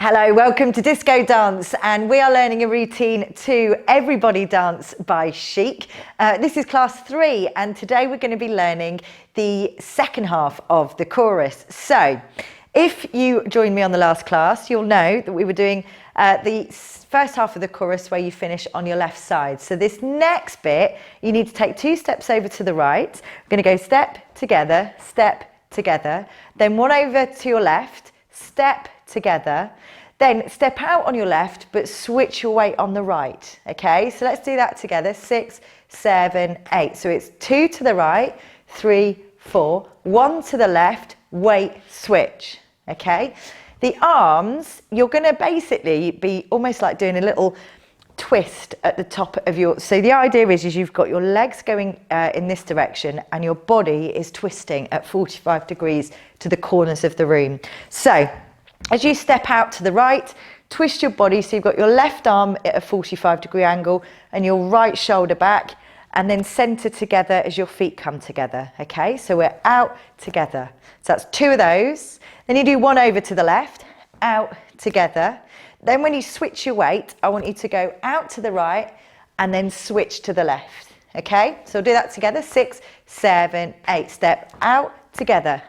Hello, welcome to Disco Dance, and we are learning a routine to Everybody Dance by Chic. This is class 3, and today we're going to be learning the second half of the chorus. So, if you joined me on the last class, you'll know that we were doing the first half of the chorus where you finish on your left side. So this next bit, you need to take 2 steps over to the right. We're going to go step, together, then 1 over to your left, step, together, then step out on your left but switch your weight on the right. Okay, so let's do that together. 6, 7, 8. So it's 2 to the right, 3, 4, 1 to the left, weight switch. Okay, the arms, you're going to basically be almost like doing a little twist at the top of your, so the idea is you've got your legs going in this direction and your body is twisting at 45 degrees to the corners of the room. So as you step out to the right, twist your body so you've got your left arm at a 45-degree angle and your right shoulder back, and then centre together as your feet come together. Okay, so we're out together. So that's 2 of those. Then you do 1 over to the left, out together. Then when you switch your weight, I want you to go out to the right and then switch to the left. Okay, so we'll do that together. 6, 7, 8. Step out together,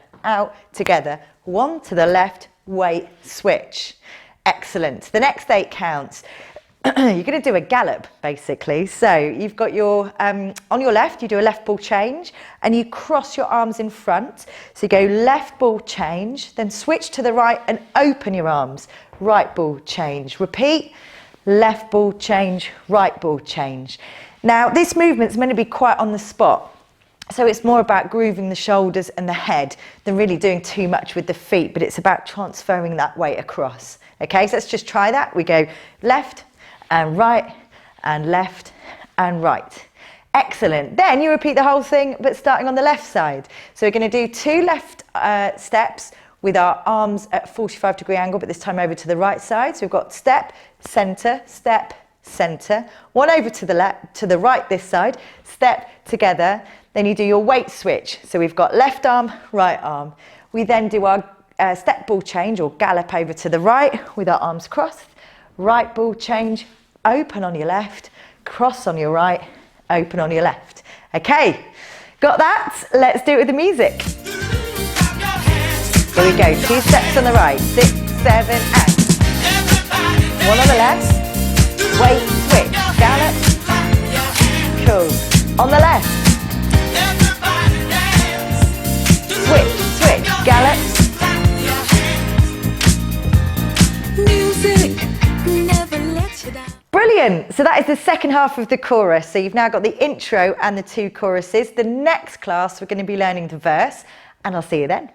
1 to the left, weight switch. Excellent. The next 8 counts. You're going to do a gallop basically. So you've got your on your left, you do a left ball change and you cross your arms in front. So you go left ball change, then switch to the right and open your arms. Right ball change. Repeat. Left ball change, right ball change. Now this movement's meant to be quite on the spot. So it's more about grooving the shoulders and the head than really doing too much with the feet, but it's about transferring that weight across. Okay, so let's just try that. We go left and right and left and right. Excellent. Then you repeat the whole thing, but starting on the left side. So we're going to do 2 left steps with our arms at 45-degree angle, but this time over to the right side. So we've got step, centre, 1 over to the left, to the right this side, step, together. Then you do your weight switch. So we've got left arm, right arm. We then do our step ball change or gallop over to the right with our arms crossed. Right ball change, open on your left, cross on your right, open on your left. Okay, got that? Let's do it with the music. Here we go, 2 steps on the right, 6, 7, 8. 1 on the left, weight switch, gallop, cool. On the left, switch, gallop. Music never lets you down. Brilliant. So that is the second half of the chorus. So you've now got the intro and the 2 choruses. The next class we're going to be learning the verse, and I'll see you then.